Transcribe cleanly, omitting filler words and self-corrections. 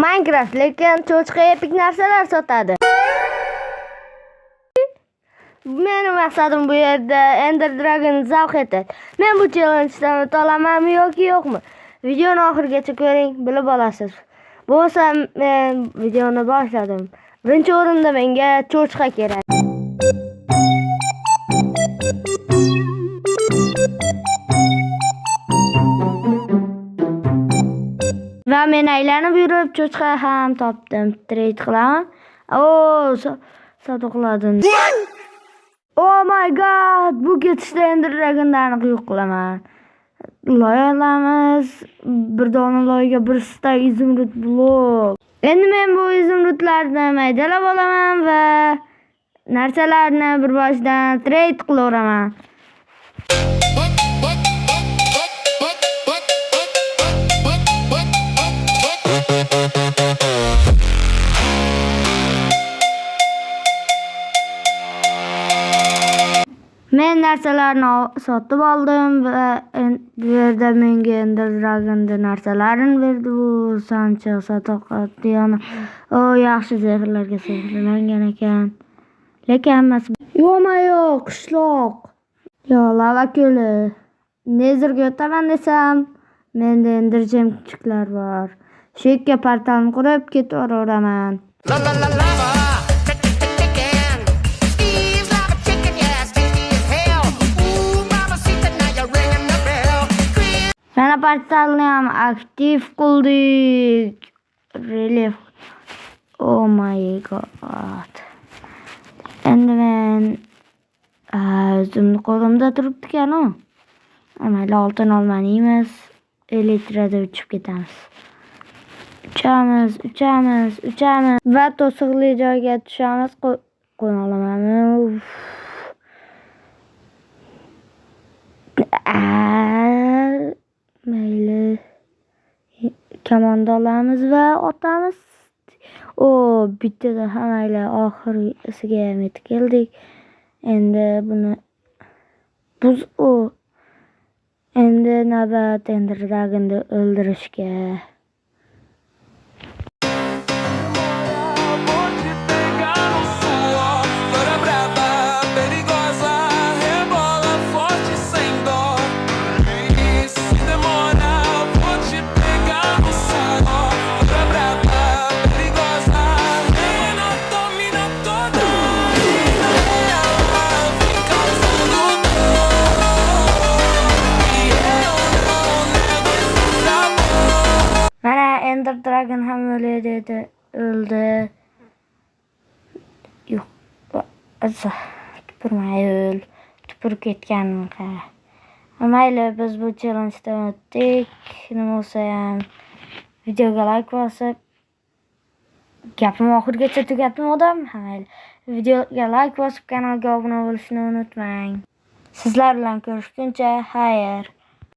Minecraft lekin cho'chqa epik narsalar sotadi. Mening maqsadim bu yerda Ender Dragon zavq etadi. Men bu challenge'dan o'ta olamanmi yoki yo'qmi? Videoni oxirigacha ko'ring, bilib olasiz. Bo'lsa men videoni boshladim. Birinchi o'rinda menga cho'chqa kerak. Va men aylanib yurib cho'chqa ham topdim. Trade qilaman. Savdo. Oh my god, bu ketishda Ender Dragon'dan yo'q qilaman. Loy olamiz. Bir dona loyga bir stak izimrut blok. Endi men bu izimrutlarni maydalab olaman va narsalarni bir boshdan trade qilaveraman. Men narsalarni sotib oldim va bu yerda menga Ender Dragon'da narsalarini berdi. Bu sancha sadoqat yana yaxshi zehrlarga sehrlangan ekan. Lekin hammasi yo'q, qishloq. Lava ko'li. Nezerga o'taman desam, menda Ender jemchiqlar bor. Shu yerga portalni qurib ketaveraman. Mana portalni ham aktiv qildik. Relief. Oh my god. Endi men o'zimni qo'limda turibdi-kanu. Mayli oltin olmaymiz. Elektrada uchib ketamiz. Uchamiz va to'siqli joyga tushamiz. Qo'na olamanmi? Mayli. Kamonda olamiz va otamiz. Bittada hammayla oxirisiga yetib keldik. Endi buni endi navbat Ender Dragon'ni o'ldirishga. Ender Dragon ham o'ldi. Yo'q. Tupurmay o'l. Tupurib ketganimga. Mayli, biz bu challenge'dan o'tdik. Nima bo'lsa ham videoga like bosib, gapimni oxirigacha tugatmadim. Mayli, videoga like bosib, kanalga obuna bo'lishni unutmang. Sizlar bilan ko'rishguncha, xayr.